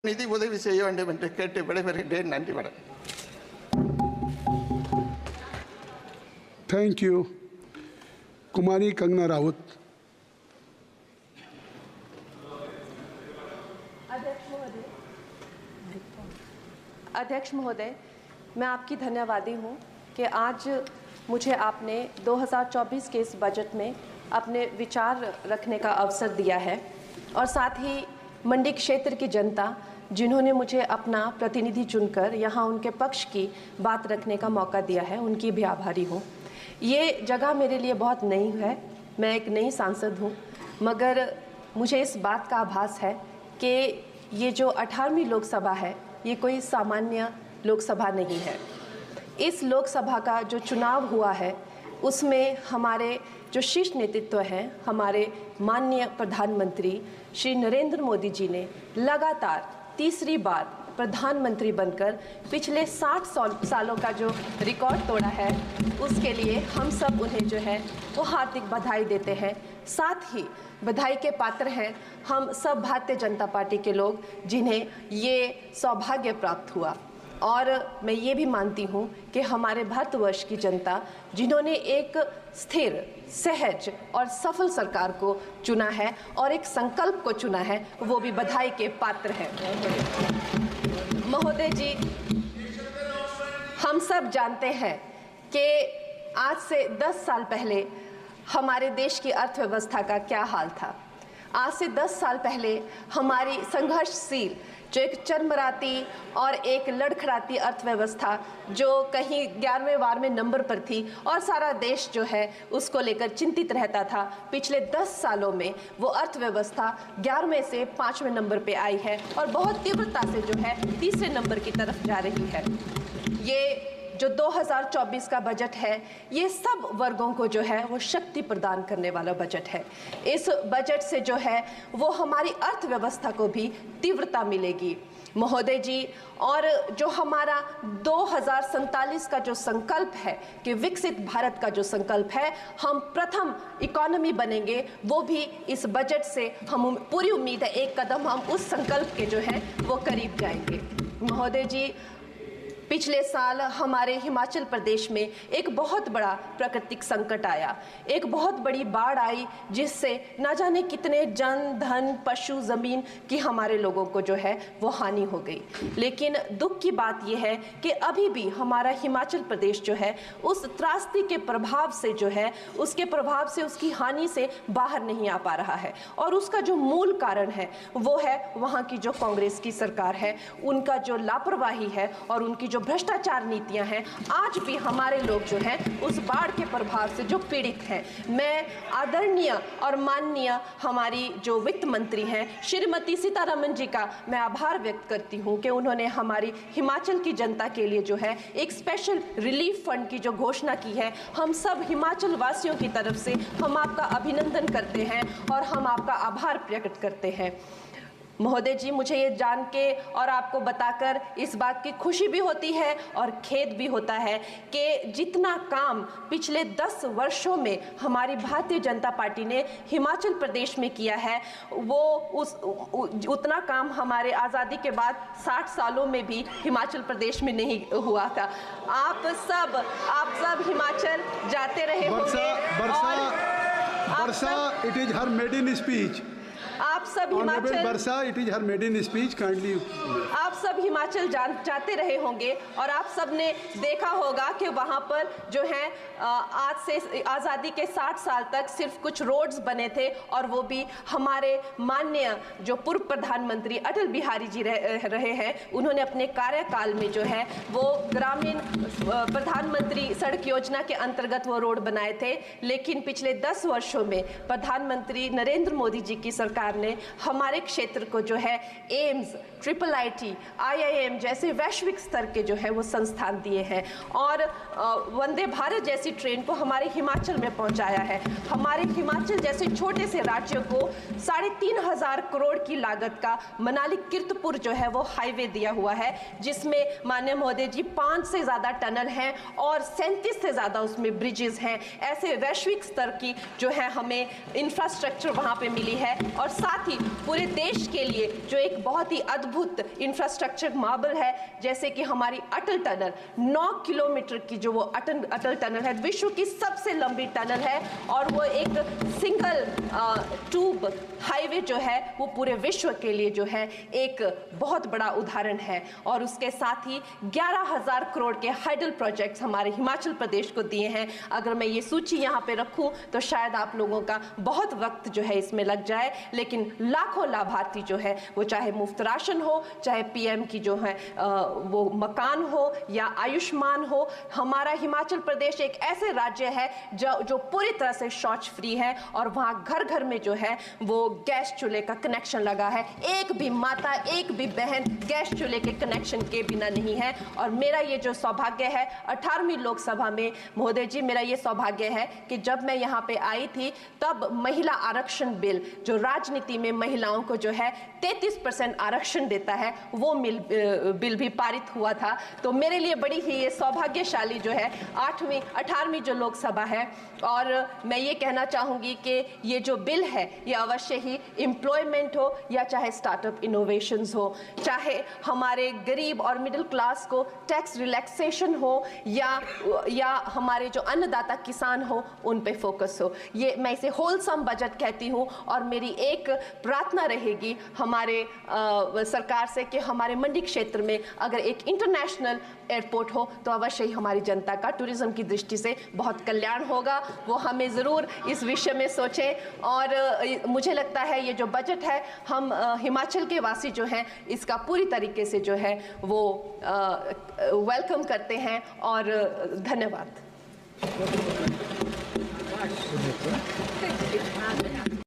நிதி உதவி செய்ய வேண்டும் என்று கேட்டு விடைபெறுகின்றேன். நன்றி வணக்கம். Thank you. कुमारी कंगना राउत. अध्यक्ष महोदय, मैं आपकी धन्यवादी हूँ कि आज मुझे आपने 2024 के इस बजट में अपने विचार रखने का अवसर दिया है और साथ ही मंडी क्षेत्र की जनता जिन्होंने मुझे अपना प्रतिनिधि चुनकर यहाँ उनके पक्ष की बात रखने का मौका दिया है, उनकी भी आभारी हूँ. ये जगह मेरे लिए बहुत नई है, मैं एक नई सांसद हूँ, मगर मुझे इस बात का आभास है कि ये जो 18वीं लोकसभा है ये कोई सामान्य लोकसभा नहीं है. इस लोकसभा का जो चुनाव हुआ है उसमें हमारे जो शीर्ष नेतृत्व हैं, हमारे माननीय प्रधानमंत्री श्री नरेंद्र मोदी जी ने लगातार तीसरी बार प्रधानमंत्री बनकर पिछले 60 सालों का जो रिकॉर्ड तोड़ा है, उसके लिए हम सब उन्हें जो है वो हार्दिक बधाई देते हैं. साथ ही बधाई के पात्र हैं हम सब भारतीय जनता पार्टी के लोग जिन्हें ये सौभाग्य प्राप्त हुआ. और मैं ये भी मानती हूँ कि हमारे भारतवर्ष की जनता जिन्होंने एक स्थिर, सहज और सफल सरकार को चुना है और एक संकल्प को चुना है, वो भी बधाई के पात्र हैं. महोदय जी, हम सब जानते हैं कि आज से 10 साल पहले हमारे देश की अर्थव्यवस्था का क्या हाल था. आज से 10 साल पहले हमारी संघर्षशील, जो एक चरमराती और एक लड़खड़ाती अर्थव्यवस्था जो कहीं 11वें नंबर पर थी और सारा देश जो है उसको लेकर चिंतित रहता था, पिछले 10 सालों में वो अर्थव्यवस्था 11वें से 5वें नंबर पे आई है और बहुत तीव्रता से जो है तीसरे नंबर की तरफ जा रही है. ये जो 2024 का बजट है ये सब वर्गों को जो है वो शक्ति प्रदान करने वाला बजट है. इस बजट से जो है वो हमारी अर्थव्यवस्था को भी तीव्रता मिलेगी महोदय जी. और जो हमारा 2047 का जो संकल्प है कि विकसित भारत का जो संकल्प है, हम प्रथम इकोनॉमी बनेंगे, वो भी इस बजट से हम पूरी उम्मीद है एक कदम हम उस संकल्प के जो है वो करीब जाएंगे. महोदय जी, पिछले साल हमारे हिमाचल प्रदेश में एक बहुत बड़ा प्राकृतिक संकट आया, एक बहुत बड़ी बाढ़ आई जिससे ना जाने कितने जन, धन, पशु, ज़मीन की हमारे लोगों को जो है वो हानि हो गई. लेकिन दुख की बात यह है कि अभी भी हमारा हिमाचल प्रदेश जो है उस त्रासदी के प्रभाव से जो है उसके प्रभाव से, उसकी हानि से बाहर नहीं आ पा रहा है. और उसका जो मूल कारण है वो है वहाँ की जो कांग्रेस की सरकार है, उनका जो लापरवाही है और उनकी जो भ्रष्टाचार नीतियां हैं. आज भी हमारे लोग जो हैं उस बाढ़ के प्रभाव से जो पीड़ित हैं. मैं आदरणीय और माननीय हमारी जो वित्त मंत्री हैं श्रीमती सीतारमण जी का मैं आभार व्यक्त करती हूं कि उन्होंने हमारी हिमाचल की जनता के लिए जो है एक स्पेशल रिलीफ फंड की जो घोषणा की है. हम सब हिमाचल वासियों की तरफ से हम आपका अभिनंदन करते हैं और हम आपका आभार प्रकट करते हैं. महोदय जी, मुझे ये जान के और आपको बताकर इस बात की खुशी भी होती है और खेद भी होता है कि जितना काम पिछले 10 वर्षों में हमारी भारतीय जनता पार्टी ने हिमाचल प्रदेश में किया है वो उतना काम हमारे आज़ादी के बाद 60 सालों में भी हिमाचल प्रदेश में नहीं हुआ था. आप सब हिमाचल जाते रहे होंगे. Varsha, it is her maiden speech. आप सब Himachal, Varsha, it is her maiden speech, kindly. आप सब हिमाचल जाते रहे होंगे और आप सब ने देखा होगा कि वहाँ पर जो है आज से आज़ादी के 60 साल तक सिर्फ कुछ रोड्स बने थे और वो भी हमारे माननीय जो पूर्व प्रधानमंत्री अटल बिहारी जी रहे हैं, उन्होंने अपने कार्यकाल में जो है वो ग्रामीण प्रधानमंत्री सड़क योजना के अंतर्गत वो रोड बनाए थे. लेकिन पिछले 10 वर्षों में प्रधानमंत्री नरेंद्र मोदी जी की सरकार ने हमारे क्षेत्र को जो है एम्स, IIIT, IIM जैसे वैश्विक स्तर के जो है वो संस्थान दिए हैं और वंदे भारत जैसी ट्रेन को हमारे हिमाचल में पहुंचाया है. हमारे हिमाचल जैसे छोटे से राज्य को 3,500 करोड़ की लागत का मनाली कीर्तपुर जो है वो हाईवे दिया हुआ है, जिसमें माननीय महोदय जी 5 से ज़्यादा टनल हैं और 37 से ज़्यादा उसमें ब्रिजेस हैं. ऐसे वैश्विक स्तर की जो है हमें इंफ्रास्ट्रक्चर वहाँ पे मिली है और साथ साथ ही पूरे देश के लिए जो एक बहुत ही अद्भुत इंफ्रास्ट्रक्चर मार्बल है, जैसे कि हमारी अटल टनल 9 किलोमीटर की जो वो अटल टनल है, विश्व की सबसे लंबी टनल है और वो एक सिंगल ट्यूब हाईवे जो है वो पूरे विश्व के लिए जो है एक बहुत बड़ा उदाहरण है। और उसके साथ ही 11,000 करोड़ के हाइडल प्रोजेक्ट्स हमारे हिमाचल प्रदेश को दिए हैं। अगर मैं ये सूची यहाँ पे रखूँ तो शायद आप लोगों का बहुत वक्त जो है इसमें लग जाए, लेकिन लाखों लाभार्थी जो है वो चाहे मुफ्त राशन हो, चाहे पीएम की जो है वो मकान हो या आयुष्मान हो। हमारा हिमाचल प्रदेश एक ऐसे राज्य है जो पूरी तरह से शौच फ्री है और वहाँ घर घर में जो है वो गैस चूल्हे का कनेक्शन लगा है। एक भी माता, एक भी बहन गैस चूल्हे के कनेक्शन के बिना नहीं है। और मेरा ये जो सौभाग्य है 18वीं लोकसभा में, महोदय जी, मेरा ये सौभाग्य है कि जब मैं यहाँ पे आई थी तब महिला आरक्षण बिल जो राजनीति में महिलाओं को जो है 33% आरक्षण देता है, वो बिल भी पारित हुआ था। तो मेरे लिए बड़ी ही ये सौभाग्यशाली जो है 18वीं जो लोकसभा है। और मैं ये कहना चाहूँगी कि ये जो बिल है ये अवश्य ही एम्प्लॉयमेंट हो या चाहे स्टार्टअप इनोवेशंस हो, चाहे हमारे गरीब और मिडिल क्लास को टैक्स रिलैक्सेशन हो या हमारे जो अन्नदाता किसान हो उन पे फोकस हो। ये मैं इसे होलसम बजट कहती हूँ। और मेरी एक प्रार्थना रहेगी हमारे सरकार से कि हमारे मंडी क्षेत्र में अगर एक इंटरनेशनल एयरपोर्ट हो तो अवश्य ही हमारी जनता का टूरिज्म की दृष्टि से बहुत कल्याण होगा। वो हमें ज़रूर इस विषय में सोचें। और मुझे लगता है ये जो बजट है हम हिमाचल के वासी जो हैं इसका पूरी तरीके से जो है वो वेलकम करते हैं। और धन्यवाद।